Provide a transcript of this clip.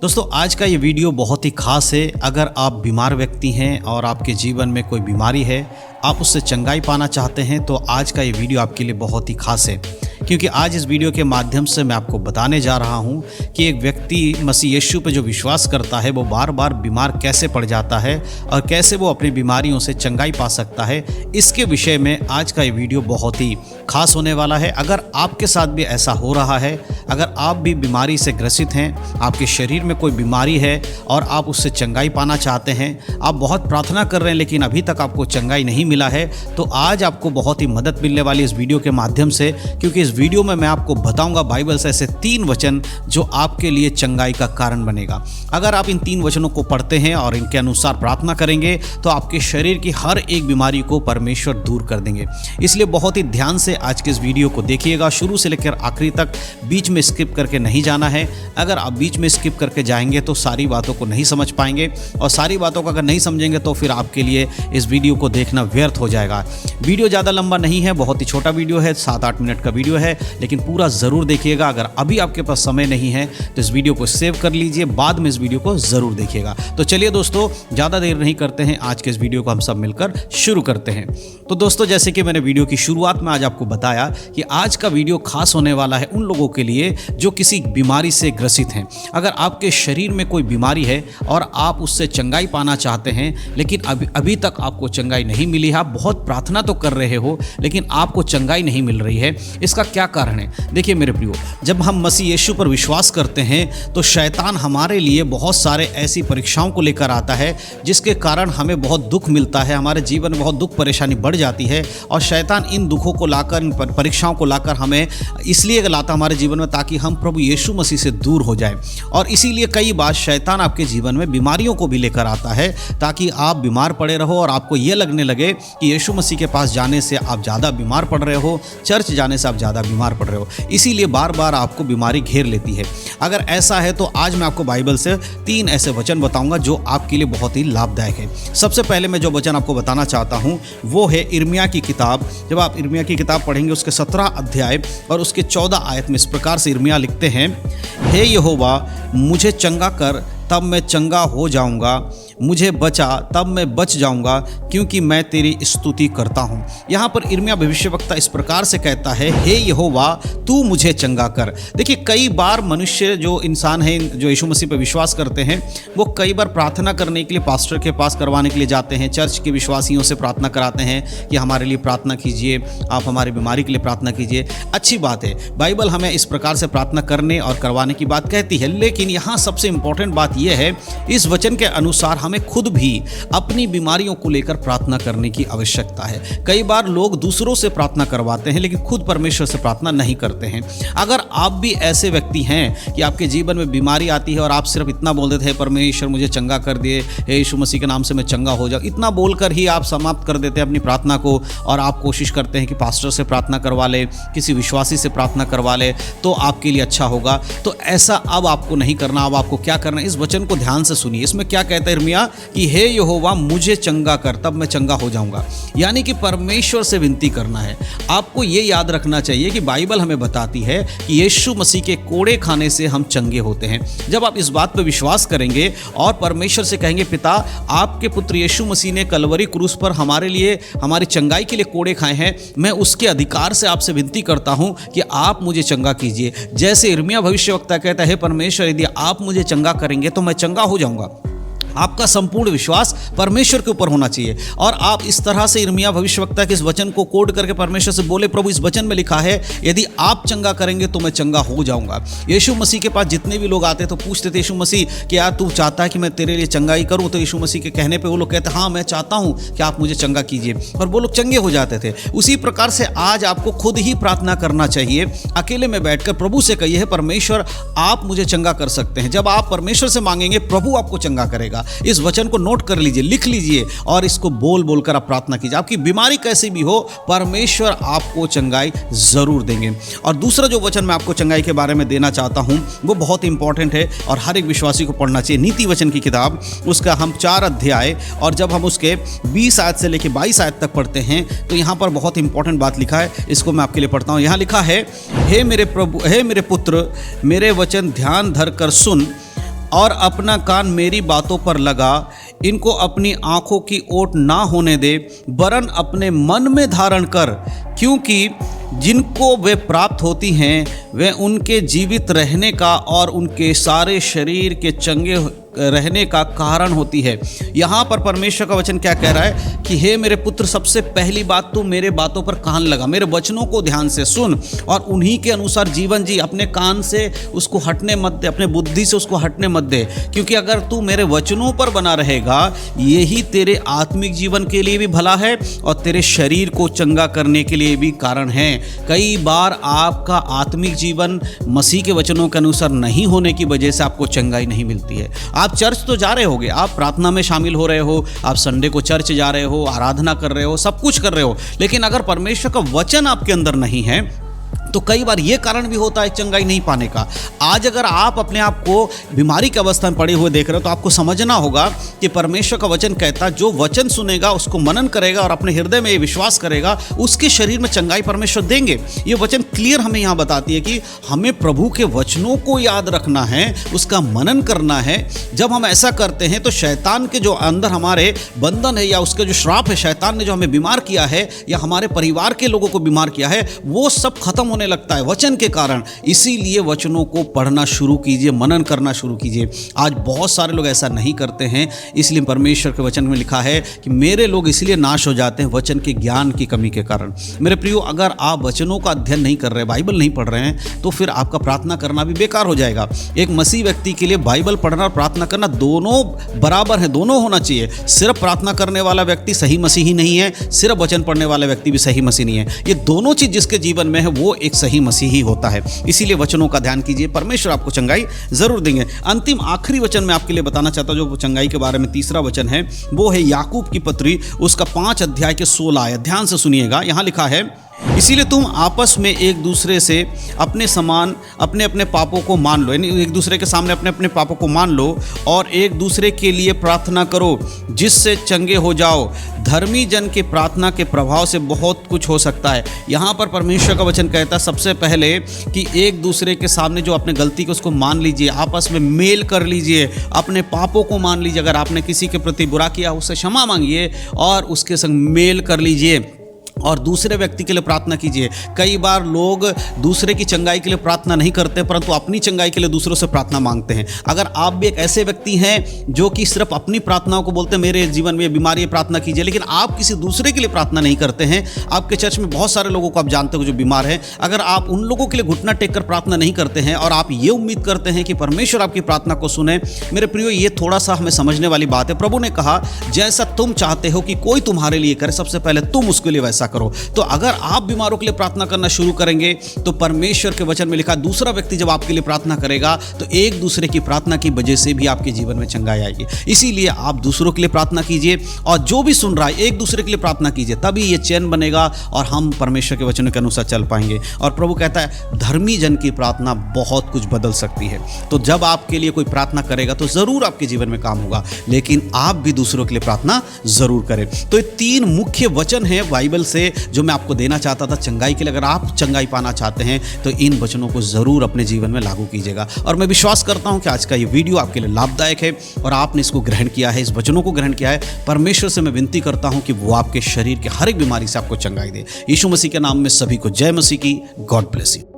दोस्तों आज का ये वीडियो बहुत ही खास है। अगर आप बीमार व्यक्ति हैं और आपके जीवन में कोई बीमारी है, आप उससे चंगाई पाना चाहते हैं तो आज का ये वीडियो आपके लिए बहुत ही खास है, क्योंकि आज इस वीडियो के माध्यम से मैं आपको बताने जा रहा हूँ कि एक व्यक्ति मसीह यीशु पे जो विश्वास करता है वो बार बार बीमार कैसे पड़ जाता है और कैसे वो अपनी बीमारियों से चंगाई पा सकता है। इसके विषय में आज का ये वीडियो बहुत ही खास होने वाला है। अगर आपके साथ भी ऐसा हो रहा है, अगर आप भी बीमारी से ग्रसित हैं, आपके शरीर में कोई बीमारी है और आप उससे चंगाई पाना चाहते हैं, आप बहुत प्रार्थना कर रहे हैं लेकिन अभी तक आपको चंगाई नहीं मिला है, तो आज आपको बहुत ही मदद मिलने वाली इस वीडियो के माध्यम से। क्योंकि इस वीडियो में मैं आपको बताऊंगा बाइबल से ऐसे 3 वचन जो आपके लिए चंगाई का कारण बनेगा। अगर आप इन 3 वचनों को पढ़ते हैं और इनके अनुसार प्रार्थना करेंगे तो आपके शरीर की हर एक बीमारी को परमेश्वर दूर कर देंगे। इसलिए बहुत ही ध्यान से आज के इस वीडियो को देखिएगा, शुरू से लेकर आखिरी तक, बीच में स्किप करके नहीं जाना है। अगर आप बीच में स्किप करके जाएंगे तो सारी बातों को नहीं समझ पाएंगे, और सारी बातों को अगर नहीं समझेंगे तो फिर आपके लिए इस वीडियो को देखना व्यर्थ हो जाएगा। वीडियो ज़्यादा लंबा नहीं है, बहुत ही छोटा वीडियो है, 7-8 मिनट का वीडियो है, लेकिन पूरा ज़रूर देखिएगा। अगर अभी आपके पास समय नहीं है तो इस वीडियो को सेव कर लीजिए, बाद में इस वीडियो को ज़रूर देखिएगा। तो चलिए दोस्तों, ज़्यादा देर नहीं करते हैं, आज के इस वीडियो को हम सब मिलकर शुरू करते हैं। तो दोस्तों, जैसे कि मैंने वीडियो की शुरुआत में आज आपको बताया कि आज का वीडियो खास होने वाला है उन लोगों के लिए जो किसी बीमारी से ग्रसित हैं। अगर आपके शरीर में कोई बीमारी है और आप उससे चंगाई पाना चाहते हैं लेकिन अभी तक आपको चंगाई नहीं मिली है, आप बहुत प्रार्थना तो कर रहे हो लेकिन आपको चंगाई नहीं मिल रही है, इसका क्या कारण है? देखिए मेरे प्रियो, जब हम मसीह यीशु पर विश्वास करते हैं तो शैतान हमारे लिए बहुत सारे ऐसी परीक्षाओं को लेकर आता है जिसके कारण हमें बहुत दुख मिलता है, हमारे जीवन में बहुत दुख परेशानी बढ़ जाती है। और शैतान इन दुखों को लाकर, इन परीक्षाओं को लाकर हमें इसलिए लाता हमारे जीवन में ताकि हम प्रभु यीशु मसीह से दूर हो जाएं। और इसीलिए कई बार शैतान आपके जीवन में बीमारियों को भी लेकर आता है ताकि आप बीमार पड़े रहो और आपको ये लगने लगे कि यीशु मसीह के पास जाने से आप ज़्यादा बीमार पड़ रहे हो, चर्च जाने से आप ज़्यादा बीमार पड़ रहे हो, इसीलिए बार बार आपको बीमारी घेर लेती है। अगर ऐसा है तो आज मैं आपको बाइबल से 3 ऐसे वचन बताऊंगा जो आपके लिए बहुत ही लाभदायक है। सबसे पहले मैं जो वचन आपको बताना चाहता हूं वो है इर्मिया की किताब। जब आप इर्मिया की किताब पढ़ेंगे उसके 17 अध्याय और उसके 14 आयत में इस प्रकार से इर्मिया लिखते हैं, हे यहोवा मुझे चंगा कर तब मैं चंगा हो जाऊंगा, मुझे बचा तब मैं बच जाऊंगा, क्योंकि मैं तेरी स्तुति करता हूं। यहाँ पर इर्मिया भविष्यवक्ता इस प्रकार से कहता है, हे यहोवा तू मुझे चंगा कर। देखिए कई बार मनुष्य, जो इंसान है, जो यीशु मसीह पर विश्वास करते हैं, वो कई बार प्रार्थना करने के लिए पास्टर के पास करवाने के लिए जाते हैं, चर्च के विश्वासियों से प्रार्थना कराते हैं कि हमारे लिए प्रार्थना कीजिए, आप हमारी बीमारी के लिए प्रार्थना कीजिए। अच्छी बात है, बाइबल हमें इस प्रकार से प्रार्थना करने और करवाने की बात कहती है, लेकिन यहाँ सबसे इंपॉर्टेंट बात यह है, इस वचन के अनुसार हमें खुद भी अपनी बीमारियों को लेकर प्रार्थना करने की आवश्यकता है। कई बार लोग दूसरों से प्रार्थना करवाते हैं लेकिन खुद परमेश्वर से प्रार्थना नहीं करते हैं। अगर आप भी ऐसे व्यक्ति हैं कि आपके जीवन में बीमारी आती है और आप सिर्फ इतना बोल देते हैं, परमेश्वर मुझे चंगा कर दिए, हे यीशु मसीह के नाम से मैं चंगा हो जाऊं, इतना बोलकर ही आप समाप्त कर देते हैं अपनी प्रार्थना को और आप कोशिश करते हैं कि पास्टर से प्रार्थना करवा ले, किसी विश्वासी से प्रार्थना करवा ले तो आपके लिए अच्छा होगा। तो ऐसा अब आपको नहीं करना। अब आपको क्या करना है, इस वचन को ध्यान से सुनिए। इसमें क्या कहता है इर्मिया कि हे यहोवा मुझे चंगा कर तब मैं चंगा हो जाऊंगा, यानी कि परमेश्वर से विनती करना है। आपको ये याद रखना चाहिए कि बाइबल हमें बताती है कि यीशु मसीह के कोड़े खाने से हम चंगे होते हैं। जब आप इस बात पर विश्वास करेंगे और परमेश्वर से कहेंगे, पिता आपके पुत्र यीशु मसीह ने कलवरी क्रूस पर हमारे लिए, हमारी चंगाई के लिए कोड़े खाए हैं, मैं उसके अधिकार से आपसे विनती करता हूं कि आप मुझे चंगा कीजिए। जैसे इर्मिया भविष्यवक्ता कहता है, परमेश्वर यदि आप मुझे चंगा करेंगे तो मैं चंगा हो जाऊंगा। आपका संपूर्ण विश्वास परमेश्वर के ऊपर होना चाहिए और आप इस तरह से इर्मिया भविष्यवक्ता के इस वचन को कोट करके परमेश्वर से बोले, प्रभु इस वचन में लिखा है यदि आप चंगा करेंगे तो मैं चंगा हो जाऊंगा। यीशु मसीह के पास जितने भी लोग आते तो पूछते थे, यीशु मसीह क्या तू चाहता है कि मैं तेरे लिए चंगाई करूं? तो यीशु मसीह के कहने पर वो लोग कहते, हाँ मैं चाहता हूं कि आप मुझे चंगा कीजिए, और वो लोग चंगे हो जाते थे। उसी प्रकार से आज आपको खुद ही प्रार्थना करना चाहिए, अकेले में बैठकर प्रभु से कहिए, परमेश्वर आप मुझे चंगा कर सकते हैं। जब आप परमेश्वर से मांगेंगे प्रभु आपको चंगा करेगा। इस वचन को नोट कर लीजिए, लिख लीजिए और इसको बोल बोलकर आप प्रार्थना कीजिए। आपकी बीमारी कैसी भी हो, परमेश्वर आपको चंगाई जरूर देंगे। और दूसरा जो वचन मैं आपको चंगाई के बारे में देना चाहता हूं वो बहुत इंपॉर्टेंट है और हर एक विश्वासी को पढ़ना चाहिए। नीति वचन की किताब, उसका हम 4 अध्याय और जब हम उसके 20 आयत से लेकर 22 आयत तक पढ़ते हैं तो यहाँ पर बहुत इंपॉर्टेंट बात लिखा है, इसको मैं आपके लिए पढ़ता हूँ। यहाँ लिखा है, हे मेरे प्रभु, हे मेरे पुत्र, मेरे वचन ध्यान धर कर सुन, और अपना कान मेरी बातों पर लगा, इनको अपनी आंखों की ओट ना होने दे, वरन अपने मन में धारण कर, क्योंकि जिनको वे प्राप्त होती हैं वे उनके जीवित रहने का और उनके सारे शरीर के चंगे रहने का कारण होती है। यहाँ पर परमेश्वर का वचन क्या कह रहा है कि हे मेरे पुत्र, सबसे पहली बात तू मेरे बातों पर कान लगा, मेरे वचनों को ध्यान से सुन और उन्हीं के अनुसार जीवन जी। अपने कान से उसको हटने मत दे, अपने बुद्धि से उसको हटने मत दे, क्योंकि अगर तू मेरे वचनों पर बना रहेगा, यही तेरे आत्मिक जीवन के लिए भी भला है और तेरे शरीर को चंगा करने के लिए भी कारण है। कई बार आपका आत्मिक जीवन मसीह के वचनों के अनुसार नहीं होने की वजह से आपको चंगाई नहीं मिलती है। आप चर्च तो जा रहे होगे, आप प्रार्थना में शामिल हो रहे हो, आप संडे को चर्च जा रहे हो, आराधना कर रहे हो, सब कुछ कर रहे हो, लेकिन अगर परमेश्वर का वचन आपके अंदर नहीं है तो कई बार ये कारण भी होता है चंगाई नहीं पाने का। आज अगर आप अपने आप को बीमारी की अवस्था में पड़े हुए देख रहे हो तो आपको समझना होगा कि परमेश्वर का वचन कहता है जो वचन सुनेगा, उसको मनन करेगा और अपने हृदय में ये विश्वास करेगा, उसके शरीर में चंगाई परमेश्वर देंगे। ये वचन क्लियर हमें यहाँ बताती है कि हमें प्रभु के वचनों को याद रखना है, उसका मनन करना है। जब हम ऐसा करते हैं तो शैतान के जो अंदर हमारे बंधन है या उसके जो श्राप है, शैतान ने जो हमें बीमार किया है या हमारे परिवार के लोगों को बीमार किया है, वो सब खत्म होने लगता है वचन के कारण। इसीलिए वचनों को पढ़ना शुरू कीजिए, मनन करना शुरू कीजिए। आज बहुत सारे लोग ऐसा नहीं करते हैं, इसलिए परमेश्वर के वचन में लिखा है कि मेरे लोग इसलिए नाश हो जाते हैं वचन के ज्ञान की कमी के कारण। मेरे प्रियो, अगर आप वचनों का अध्ययन नहीं कर रहे, बाइबल नहीं पढ़ रहे हैं, तो फिर आपका प्रार्थना करना भी बेकार हो जाएगा। एक मसीह व्यक्ति के लिए बाइबल पढ़ना और प्रार्थना करना दोनों बराबर है, दोनों होना चाहिए। सिर्फ प्रार्थना करने वाला व्यक्ति सही मसीही नहीं है, सिर्फ वचन पढ़ने वाला व्यक्ति भी सही मसीह नहीं है। ये दोनों चीज जिसके जीवन में है वो एक सही मसीही होता है। इसीलिए वचनों का ध्यान कीजिए, परमेश्वर आपको चंगाई जरूर देंगे। अंतिम आखिरी वचन मैं आपके लिए बताना चाहता हूं, जो चंगाई के बारे में तीसरा वचन है, वो है याकूब की पत्री, उसका 5 अध्याय के 16 आयत। ध्यान से सुनिएगा, यहां लिखा है, इसीलिए तुम आपस में एक दूसरे से अपने समान अपने अपने पापों को मान लो, यानी एक दूसरे के सामने अपने अपने पापों को मान लो और एक दूसरे के लिए प्रार्थना करो जिससे चंगे हो जाओ। धर्मी जन के प्रार्थना के प्रभाव से बहुत कुछ हो सकता है। यहाँ पर परमेश्वर का वचन कहता है सबसे पहले कि एक दूसरे के सामने जो अपने गलती को उसको मान लीजिए, आपस में मेल कर लीजिए, अपने पापों को मान लीजिए। अगर आपने किसी के प्रति बुरा किया उससे क्षमा मांगिए और उसके संग मेल कर लीजिए और दूसरे व्यक्ति के लिए प्रार्थना कीजिए। कई बार लोग दूसरे की चंगाई के लिए प्रार्थना नहीं करते, परंतु अपनी चंगाई के लिए दूसरों से प्रार्थना मांगते हैं। अगर आप भी एक ऐसे व्यक्ति हैं जो कि सिर्फ अपनी प्रार्थनाओं को बोलते हैं, मेरे जीवन में बीमारी है प्रार्थना कीजिए, लेकिन आप किसी दूसरे के लिए प्रार्थना नहीं करते हैं। आपके चर्च में बहुत सारे लोगों को आप जानते हो जो बीमार हैं, अगर आप उन लोगों के लिए घुटना टेक कर प्रार्थना नहीं करते हैं और आप ये उम्मीद करते हैं कि परमेश्वर आपकी प्रार्थना को सुने, मेरे प्रियो, ये थोड़ा सा हमें समझने वाली बात है। प्रभु ने कहा जैसा तुम चाहते हो कि कोई तुम्हारे लिए करे, सबसे पहले तुम उसके लिए वैसा करो। तो अगर आप बीमारों के लिए प्रार्थना करना शुरू करेंगे तो परमेश्वर के वचन में लिखा दूसरा व्यक्ति जब आपके लिए प्रार्थना करेगा तो एक दूसरे की प्रार्थना की वजह से भी आपके जीवन में चंगाई आएगी। इसीलिए आप दूसरों के लिए प्रार्थना कीजिए और जो भी सुन रहा है एक दूसरे के लिए प्रार्थना कीजिए, तभी ये चैन बनेगा और हम परमेश्वर के वचनों के अनुसार चल पाएंगे। और प्रभु कहता है धर्मी जन की प्रार्थना बहुत कुछ बदल सकती है। तो जब आपके लिए कोई प्रार्थना करेगा तो जरूर आपके जीवन में काम होगा, लेकिन आप भी दूसरों के लिए प्रार्थना जरूर करें। तो ये 3 मुख्य वचन हैं बाइबल से जो मैं आपको देना चाहता था चंगाई के लिए। अगर आप चंगाई पाना चाहते हैं तो इन वचनों को जरूर अपने जीवन में लागू कीजिएगा। और मैं विश्वास करता हूं कि आज का ये वीडियो आपके लिए लाभदायक है और आपने इसको ग्रहण किया है, इस वचनों को ग्रहण किया है। परमेश्वर से मैं विनती करता हूं कि वो आपके शरीर के हर एक बीमारी से आपको चंगाई दे। यीशु मसीह के नाम में सभी को जय मसीह की। God bless you.